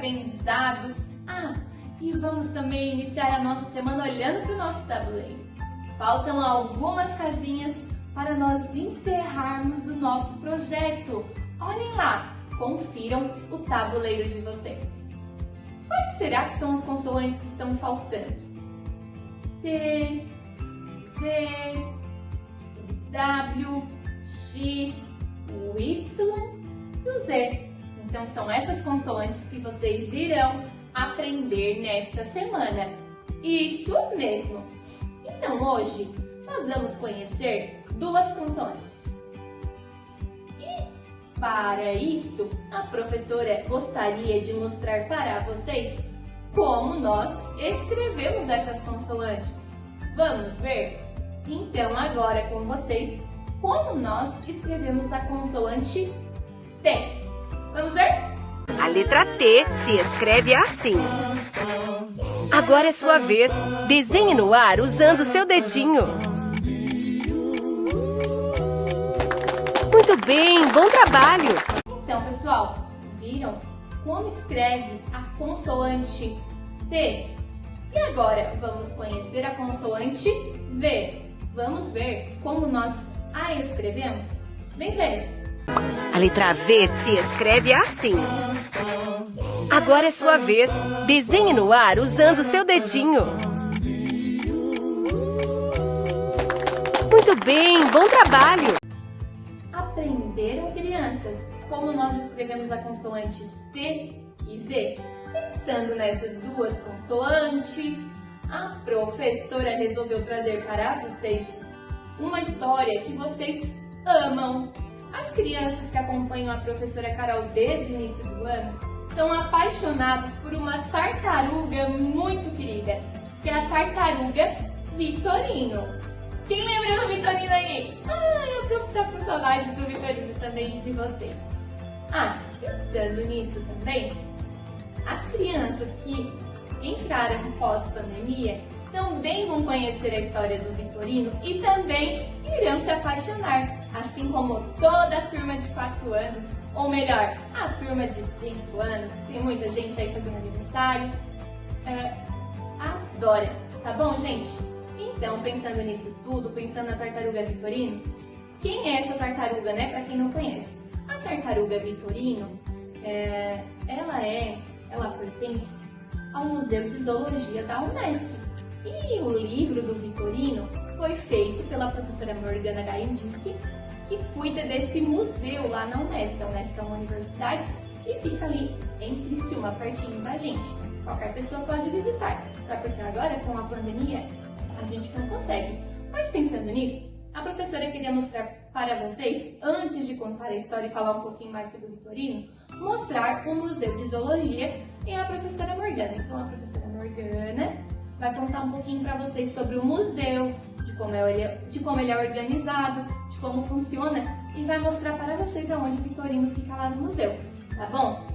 organizado. E vamos também iniciar a nossa semana olhando para o nosso tabuleiro. Faltam algumas casinhas para nós encerrarmos o nosso projeto. Olhem lá, confiram o tabuleiro de vocês. Quais será que são as consoantes que estão faltando? T, Z, W, X, o Y e o Z. Então são essas consoantes que vocês irão aprender nesta semana. Isso mesmo! Então hoje nós vamos conhecer duas consoantes. E para isso, a professora gostaria de mostrar para vocês como nós escrevemos essas consoantes. Vamos ver? Então agora com vocês como nós escrevemos a consoante T. Vamos ver? A letra T se escreve assim. Agora é sua vez. Desenhe no ar usando seu dedinho. Muito bem, bom trabalho! Então, pessoal, viram como escreve a consoante T? E agora vamos conhecer a consoante V. Vamos ver como nós a escrevemos? Vem ver! A letra V se escreve assim. Agora é sua vez. Desenhe no ar usando seu dedinho. Muito bem, bom trabalho! Aprenderam, crianças, como nós escrevemos a consoantes T e V? Pensando nessas duas consoantes, a professora resolveu trazer para vocês uma história que vocês amam. As crianças que acompanham a professora Carol desde o início do ano são apaixonados por uma tartaruga muito querida, que é a tartaruga Vitorino. Quem lembra do Vitorino aí? Eu tô com saudades do Vitorino também de vocês. Pensando nisso também, as crianças que entraram pós-pandemia também vão conhecer a história do Vitorino e também irão se apaixonar, assim como toda a turma de 4 anos, ou melhor, a turma de 5 anos, tem muita gente aí fazendo aniversário, adora, tá bom, gente? Então, pensando nisso tudo, pensando na tartaruga Vitorino, quem é essa tartaruga, né? Para quem não conhece. A tartaruga Vitorino, ela pertence ao Museu de Zoologia da Unesp. E o livro do Vitorino foi feito pela professora Morgana Gaindinski, que cuida desse museu lá na Unesp. A Unesp é uma universidade e fica ali em Criciúma, pertinho da gente. Qualquer pessoa pode visitar, só porque agora, com a pandemia, a gente não consegue. Mas pensando nisso, a professora queria mostrar para vocês, antes de contar a história e falar um pouquinho mais sobre o Vitorino, mostrar o Museu de Zoologia e a professora Morgana. Então a professora Morgana vai contar um pouquinho para vocês sobre o museu, de como ele é organizado, de como funciona e vai mostrar para vocês aonde o Vitorino fica lá no museu, tá bom?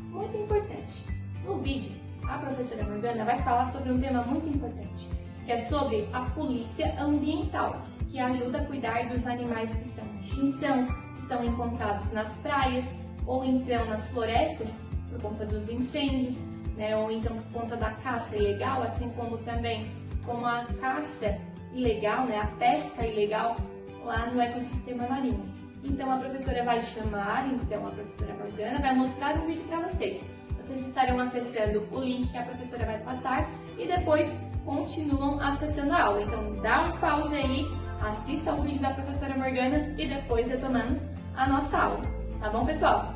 Muito importante. No vídeo, a professora Morgana vai falar sobre um tema muito importante, que é sobre a polícia ambiental, que ajuda a cuidar dos animais que estão em extinção, que são encontrados nas praias ou então nas florestas por conta dos incêndios, né? Ou então por conta da caça ilegal, assim como também como a caça ilegal, né? A pesca ilegal lá no ecossistema marinho. Então a professora vai chamar, a professora Morgana vai mostrar um vídeo para vocês. Vocês estarão acessando o link que a professora vai passar e depois continuam acessando a aula. Então dá um pause aí, assista o vídeo da professora Morgana e depois retomamos a nossa aula. Tá bom, pessoal?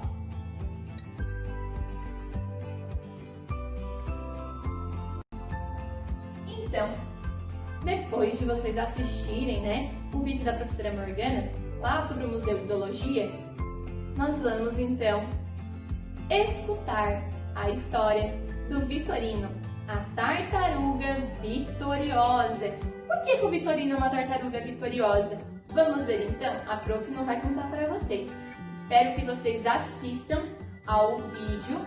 Então, depois de vocês assistirem, né, o vídeo da professora Morgana lá sobre o Museu de Zoologia, nós vamos então escutar a história do Vitorino, a tartaruga vitoriosa. Por que o Vitorino é uma tartaruga vitoriosa? Vamos ver então, a prof não vai contar para vocês. Espero que vocês assistam ao vídeo,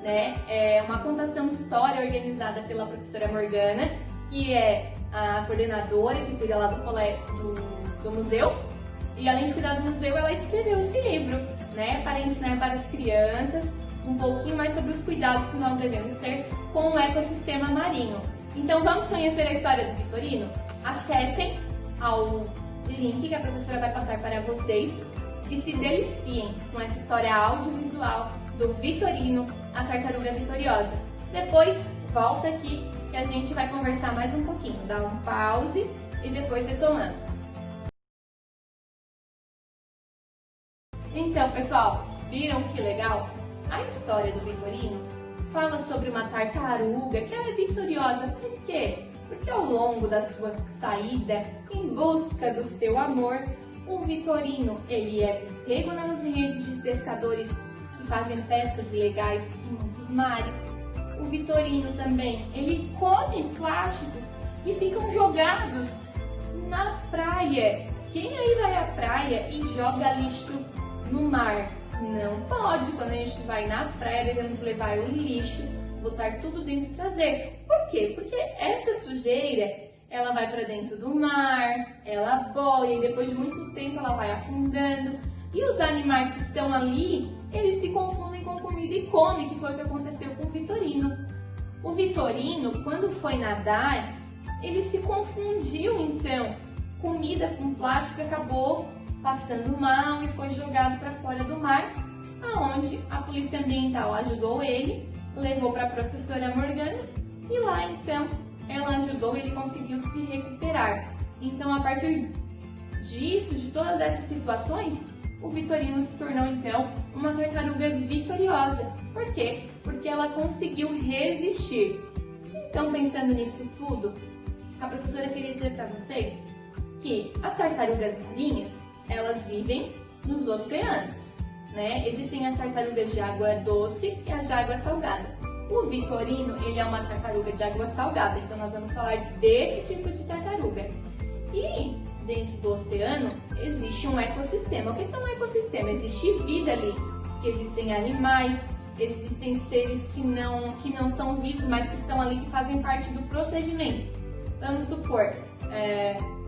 né? É uma contação história organizada pela professora Morgana, que é a coordenadora que cuida lá do museu. E além de cuidar do museu, ela escreveu esse livro, né? Para ensinar para as crianças um pouquinho mais sobre os cuidados que nós devemos ter com o ecossistema marinho. Então vamos conhecer a história do Vitorino? Acessem ao link que a professora vai passar para vocês e se deliciem com essa história audiovisual do Vitorino, a tartaruga vitoriosa. Depois volta aqui que a gente vai conversar mais um pouquinho, dá um pause e depois retomamos. Então, pessoal, viram que legal? A história do Vitorino fala sobre uma tartaruga que ela é vitoriosa. Por quê? Porque ao longo da sua saída em busca do seu amor, o Vitorino ele é pego nas redes de pescadores que fazem pescas ilegais em muitos mares. O Vitorino também, ele come plásticos que ficam jogados na praia. Quem aí vai à praia e joga lixo no mar? Não pode. Quando a gente vai na praia, devemos levar o lixo, botar tudo dentro e trazer. Por quê? Porque essa sujeira, ela vai para dentro do mar, ela boia e depois de muito tempo ela vai afundando. E os animais que estão ali, eles se confundem com comida e comem, que foi o que aconteceu com o Vitorino. O Vitorino, quando foi nadar, ele se confundiu então. Comida com plástico acabou passando mal e foi jogado para fora do mar, aonde a polícia ambiental ajudou ele, levou para a professora Morgana e lá então ela ajudou e ele conseguiu se recuperar. Então a partir disso, de todas essas situações, o Vitorino se tornou então uma tartaruga vitoriosa. Por quê? Porque ela conseguiu resistir. Então pensando nisso tudo, a professora queria dizer para vocês que as tartarugas marinhas elas vivem nos oceanos, né? Existem as tartarugas de água doce e as de água salgada. O Vitorino, ele é uma tartaruga de água salgada, então nós vamos falar desse tipo de tartaruga. E dentro do oceano existe um ecossistema. O que é um ecossistema? Existe vida ali, porque existem animais, existem seres que não são vivos, mas que estão ali, que fazem parte do procedimento. Vamos supor,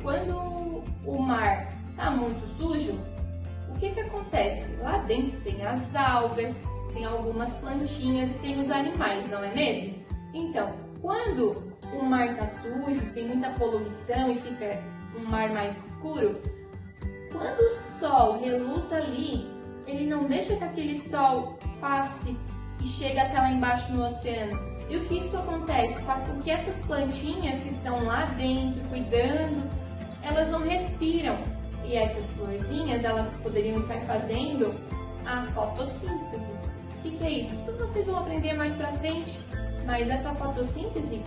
quando o mar está muito sujo, o que acontece? Lá dentro tem as algas, tem algumas plantinhas e tem os animais, não é mesmo? Então, quando o mar está sujo, tem muita poluição e fica um mar mais escuro, quando o sol reluz ali, ele não deixa que aquele sol passe e chegue até lá embaixo no oceano. E o que isso acontece? Faz com que essas plantinhas que estão lá dentro, cuidando, elas não respiram. E essas florzinhas, elas poderiam estar fazendo a fotossíntese. O que é isso? Isso vocês vão aprender mais pra frente. Mas essa fotossíntese,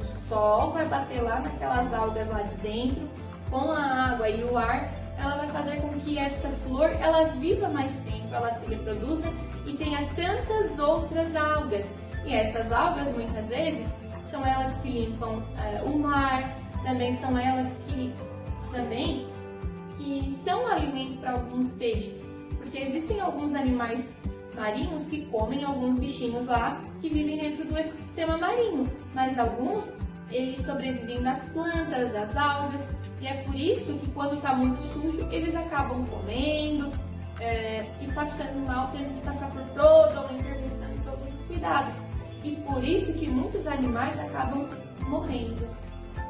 o sol vai bater lá naquelas algas lá de dentro, com a água e o ar, ela vai fazer com que essa flor, ela viva mais tempo, ela se reproduza e tenha tantas outras algas. E essas algas, muitas vezes, são elas que limpam o mar, também são elas que são alimento para alguns peixes, porque existem alguns animais marinhos que comem alguns bichinhos lá que vivem dentro do ecossistema marinho, mas alguns eles sobrevivem das plantas, das algas, e é por isso que quando está muito sujo eles acabam comendo e passando mal, tendo que passar por toda uma intervenção e todos os cuidados. E por isso que muitos animais acabam morrendo,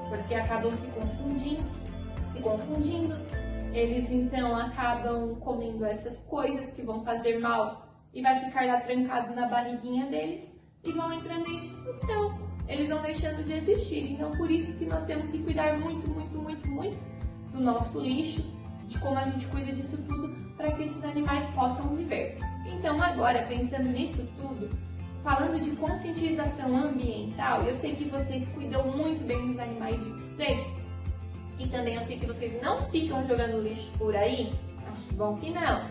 porque acabam se confundindo. Eles então acabam comendo essas coisas que vão fazer mal e vai ficar lá trancado na barriguinha deles e vão entrando em extinção. Eles vão deixando de existir. Então por isso que nós temos que cuidar muito do nosso lixo, de como a gente cuida disso tudo para que esses animais possam viver. Então agora, pensando nisso tudo, falando de conscientização ambiental, eu sei que vocês cuidam muito bem dos animais de vocês e também eu sei que vocês não ficam jogando lixo por aí. Acho bom que não.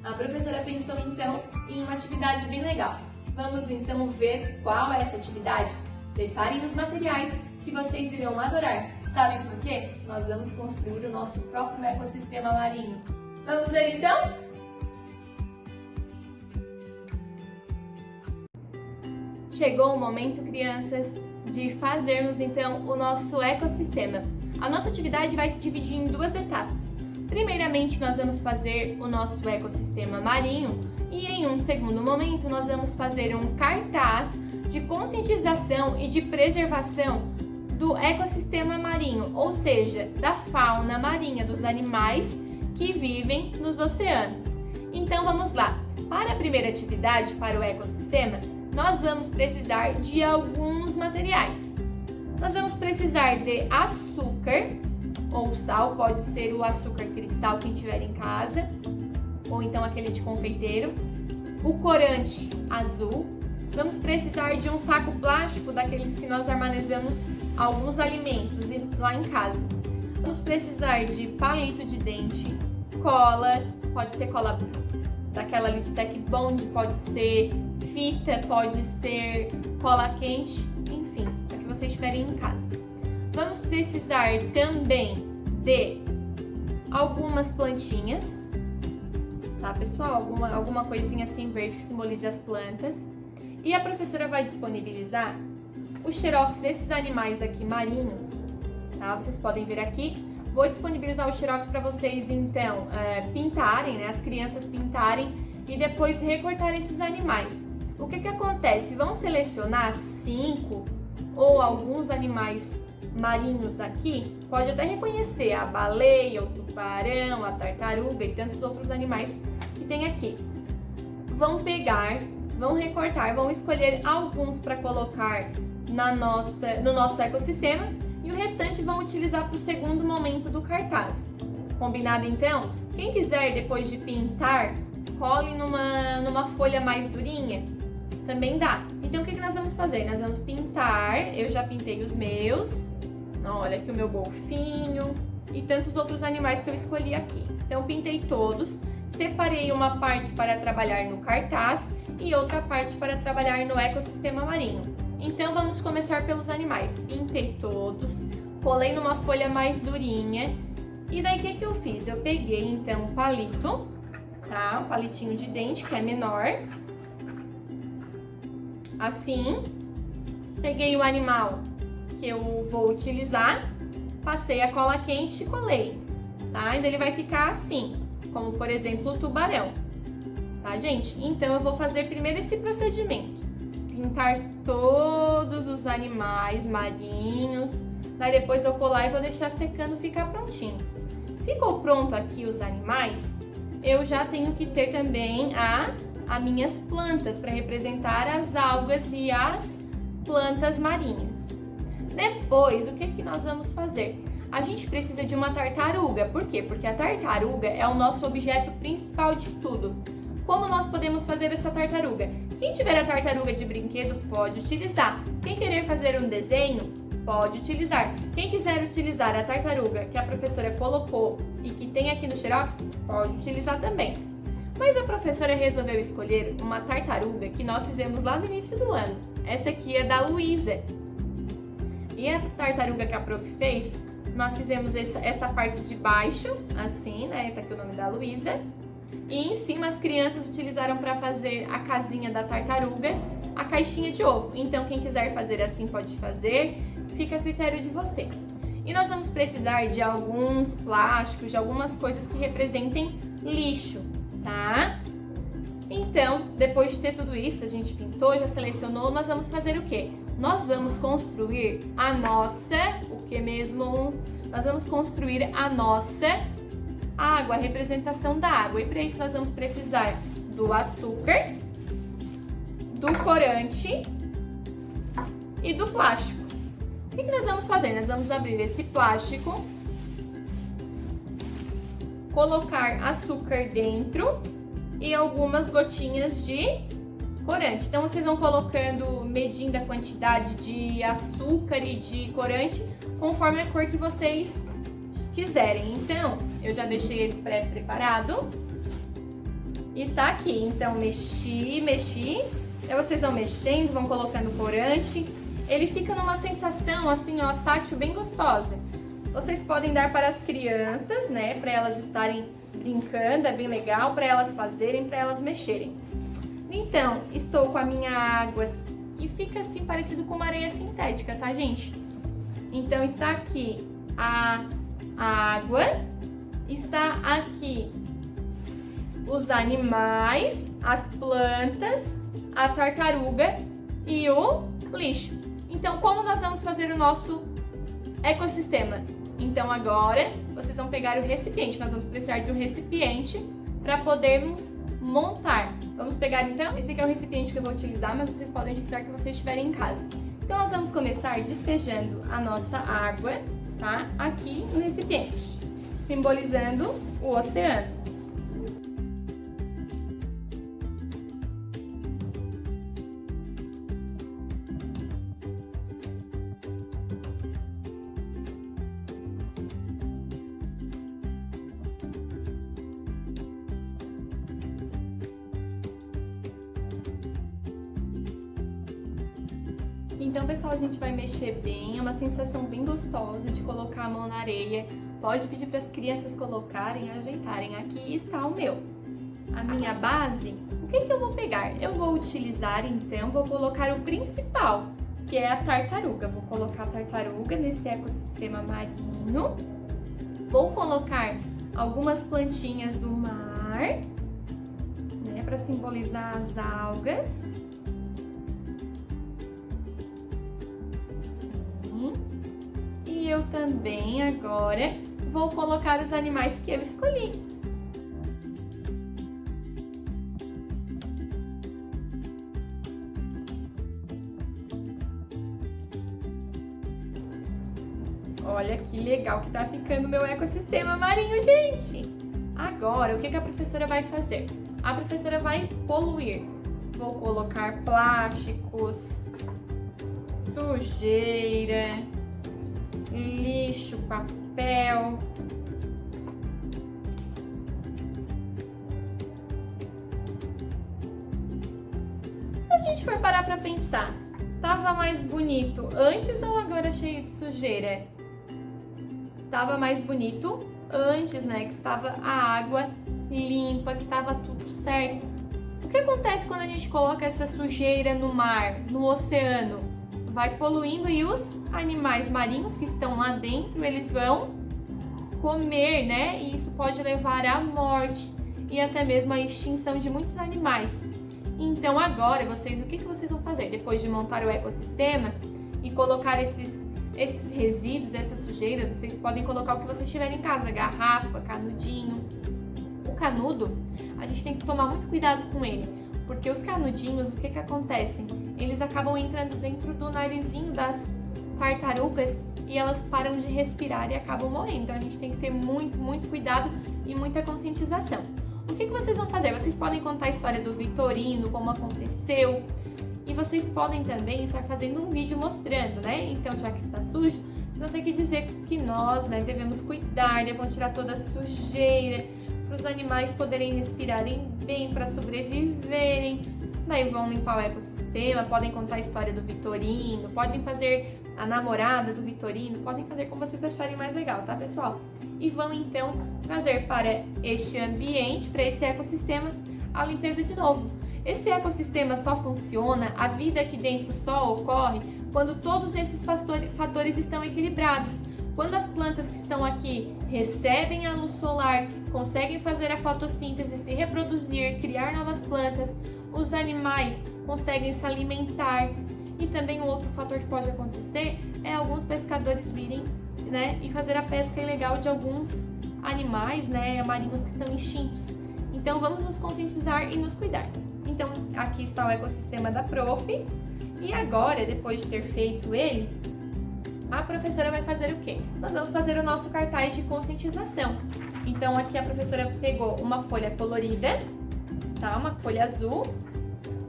A professora pensou então em uma atividade bem legal. Vamos então ver qual é essa atividade? Preparem os materiais que vocês irão adorar. Sabem por quê? Nós vamos construir o nosso próprio ecossistema marinho. Vamos ver então? Chegou o momento, crianças, de fazermos então o nosso ecossistema. A nossa atividade vai se dividir em duas etapas. Primeiramente, nós vamos fazer o nosso ecossistema marinho E em um segundo momento, nós vamos fazer um cartaz de conscientização e de preservação do ecossistema marinho, ou seja, da fauna marinha, dos animais que vivem nos oceanos. Então vamos lá. Para a primeira atividade, para o ecossistema, nós vamos precisar de alguns materiais. Nós vamos precisar de açúcar ou sal, pode ser o açúcar cristal quem tiver em casa, ou então aquele de confeiteiro, o corante azul. Vamos precisar de um saco plástico daqueles que nós armazenamos alguns alimentos lá em casa. Vamos precisar de palito de dente, cola, pode ser cola daquela ali de Tec Bond, pode ser fita, pode ser cola quente, enfim, a que vocês tiverem em casa. Vamos precisar também de algumas plantinhas, tá, pessoal? Alguma coisinha assim verde que simbolize as plantas. E a professora vai disponibilizar o xerox desses animais aqui marinhos, tá? Vocês podem ver aqui. Vou disponibilizar o xerox para vocês, então, pintarem, né? As crianças pintarem e depois recortar esses animais. O que acontece? Vão selecionar 5 ou alguns animais marinhos daqui. Pode até reconhecer a baleia, o tubarão, a tartaruga e tantos outros animais que tem aqui. Vão pegar, vão recortar, vão escolher alguns para colocar no nosso ecossistema e o restante vão utilizar para o segundo momento do cartaz. Combinado então? Quem quiser depois de pintar, cole numa folha mais durinha, também dá. Então o que nós vamos fazer? Nós vamos pintar, eu já pintei os meus, olha aqui o meu golfinho e tantos outros animais que eu escolhi aqui. Então pintei todos, separei uma parte para trabalhar no cartaz e outra parte para trabalhar no ecossistema marinho. Então vamos começar pelos animais. Pintei todos, colei numa folha mais durinha e daí o que eu fiz? Eu peguei então um palito, tá? Um palitinho de dente que é menor, assim. Peguei o animal que eu vou utilizar, passei a cola quente e colei, tá? Ainda ele vai ficar assim, como por exemplo o tubarão, tá, gente? Então eu vou fazer primeiro esse procedimento. Pintar todos os animais marinhos, daí depois eu colar e vou deixar secando, ficar prontinho. Ficou pronto aqui os animais, eu já tenho que ter também as minhas plantas para representar as algas e as plantas marinhas. Depois, o que nós vamos fazer? A gente precisa de uma tartaruga, por quê? Porque a tartaruga é o nosso objeto principal de estudo. Como nós podemos fazer essa tartaruga? Quem tiver a tartaruga de brinquedo pode utilizar. Quem querer fazer um desenho, pode utilizar. Quem quiser utilizar a tartaruga que a professora colocou e que tem aqui no xerox, pode utilizar também. Mas a professora resolveu escolher uma tartaruga que nós fizemos lá no início do ano. Essa aqui é da Luísa. E a tartaruga que a prof fez, nós fizemos essa parte de baixo, assim, né? Tá aqui o nome da Luísa. E em cima as crianças utilizaram para fazer a casinha da tartaruga, a caixinha de ovo. Então quem quiser fazer assim pode fazer, fica a critério de vocês. E nós vamos precisar de alguns plásticos, de algumas coisas que representem lixo, tá? Então, depois de ter tudo isso, a gente pintou, já selecionou, nós vamos fazer o quê? Nós vamos construir a nossa, Nós vamos construir a nossa água, a representação da água. E para isso nós vamos precisar do açúcar, do corante e do plástico. O que nós vamos fazer? Nós vamos abrir esse plástico, colocar açúcar dentro e algumas gotinhas de corante. Então vocês vão colocando, medindo a quantidade de açúcar e de corante conforme a cor que vocês quiserem. Então eu já deixei ele pré-preparado e está aqui. Então mexi, aí vocês vão mexendo, vão colocando corante. Ele fica numa sensação assim, ó, tátil bem gostosa. Vocês podem dar para as crianças, né, para elas estarem brincando, é bem legal, para elas fazerem, para elas mexerem. Então, estou com a minha água, que fica assim parecido com uma areia sintética, tá, gente? Então, está aqui a água, está aqui os animais, as plantas, a tartaruga e o lixo. Então, como nós vamos fazer o nosso ecossistema? Então, agora, vocês vão pegar o recipiente. Nós vamos precisar de um recipiente para podermos montar. Vamos pegar, então, esse aqui é o recipiente que eu vou utilizar, mas vocês podem utilizar que vocês estiverem em casa. Então, nós vamos começar despejando a nossa água, tá? Aqui no recipiente, simbolizando o oceano. Então, pessoal, a gente vai mexer bem, é uma sensação bem gostosa de colocar a mão na areia. Pode pedir para as crianças colocarem, ajeitarem. Aqui está o meu. A minha base, o que eu vou pegar? Eu vou utilizar, então, vou colocar o principal, que é a tartaruga. Vou colocar a tartaruga nesse ecossistema marinho. Vou colocar algumas plantinhas do mar, né, para simbolizar as algas. E eu também agora vou colocar os animais que eu escolhi. Olha que legal que tá ficando o meu ecossistema marinho, gente! Agora, o que a professora vai fazer? A professora vai poluir. Vou colocar plásticos, sujeira, lixo, papel. Se a gente for parar pra pensar, tava mais bonito antes ou agora cheio de sujeira? Estava mais bonito antes, né? Que estava a água limpa, que estava tudo certo. O que acontece quando a gente coloca essa sujeira no mar, no oceano? Vai poluindo e os animais marinhos que estão lá dentro, eles vão comer, né? E isso pode levar à morte e até mesmo à extinção de muitos animais. Então agora, o que vocês vão fazer? Depois de montar o ecossistema e colocar esses resíduos, essa sujeira, vocês podem colocar o que vocês tiverem em casa, garrafa, canudinho. O canudo, a gente tem que tomar muito cuidado com ele, porque os canudinhos, o que acontece? Eles acabam entrando dentro do narizinho das tartarugas e elas param de respirar e acabam morrendo. Então a gente tem que ter muito, muito cuidado e muita conscientização. O que vocês vão fazer? Vocês podem contar a história do Vitorino, como aconteceu, e vocês podem também estar fazendo um vídeo mostrando, né? Então, já que está sujo, vocês vão ter que dizer que nós, né, devemos cuidar, né? Vão tirar toda a sujeira, para os animais poderem respirarem bem, para sobreviverem. Daí vão limpar o ecossistema, podem contar a história do Vitorino, podem fazer a namorada do Vitorino, podem fazer como vocês acharem mais legal, tá, pessoal? E vão então trazer para este ambiente, para esse ecossistema, a limpeza de novo. Esse ecossistema só funciona, a vida aqui dentro só ocorre quando todos esses fatores estão equilibrados. Quando as plantas que estão aqui recebem a luz solar, conseguem fazer a fotossíntese, se reproduzir, criar novas plantas, os animais conseguem se alimentar. E também um outro fator que pode acontecer é alguns pescadores virem, né, e fazer a pesca ilegal de alguns animais, né, marinhos que estão extintos. Então vamos nos conscientizar e nos cuidar. Então aqui está o ecossistema da prof. E agora, depois de ter feito ele, a professora vai fazer o quê? Nós vamos fazer o nosso cartaz de conscientização. Então aqui a professora pegou uma folha colorida, tá? Uma folha azul.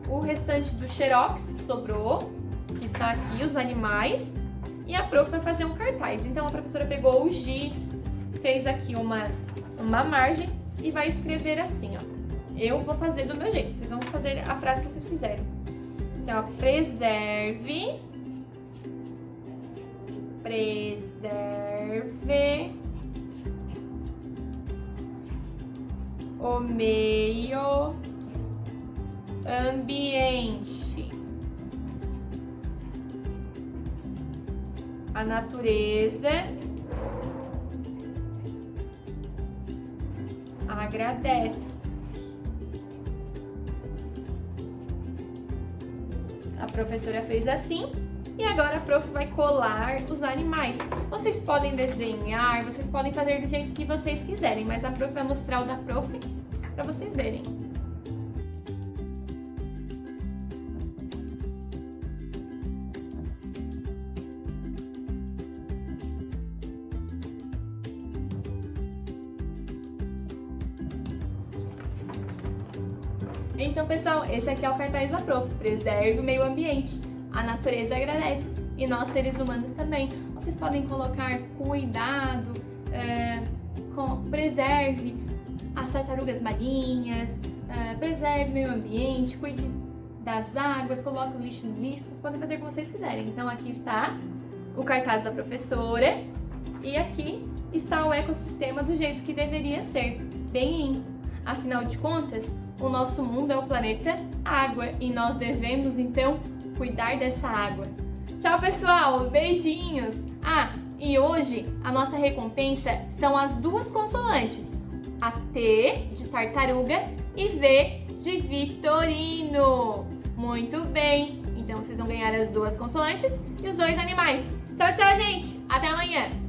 O restante do xerox sobrou, que está aqui, os animais. E a prof vai fazer um cartaz. Então a professora pegou o giz, fez aqui uma margem e vai escrever assim, ó. Eu vou fazer do meu jeito, vocês vão fazer a frase que vocês fizerem. Assim, ó, preserve o meio ambiente, a natureza agradece. professora fez assim e agora a prof vai colar os animais. Vocês podem desenhar, vocês podem fazer do jeito que vocês quiserem, mas a prof vai mostrar o da prof para vocês verem. Então, pessoal, esse aqui é o cartaz da prof. Preserve o meio ambiente. A natureza agradece. E nós, seres humanos, também. Vocês podem colocar cuidado, preserve as tartarugas marinhas, preserve o meio ambiente, cuide das águas, coloque o lixo no lixo. Vocês podem fazer o que vocês quiserem. Então, aqui está o cartaz da professora. E aqui está o ecossistema do jeito que deveria ser. Bem limpo. Afinal de contas, o nosso mundo é o planeta Água e nós devemos, então, cuidar dessa água. Tchau, pessoal! Beijinhos! Ah, e hoje a nossa recompensa são as duas consoantes. A T de tartaruga e V de Vitorino. Muito bem! Então, vocês vão ganhar as duas consoantes e os dois animais. Tchau, tchau, gente! Até amanhã!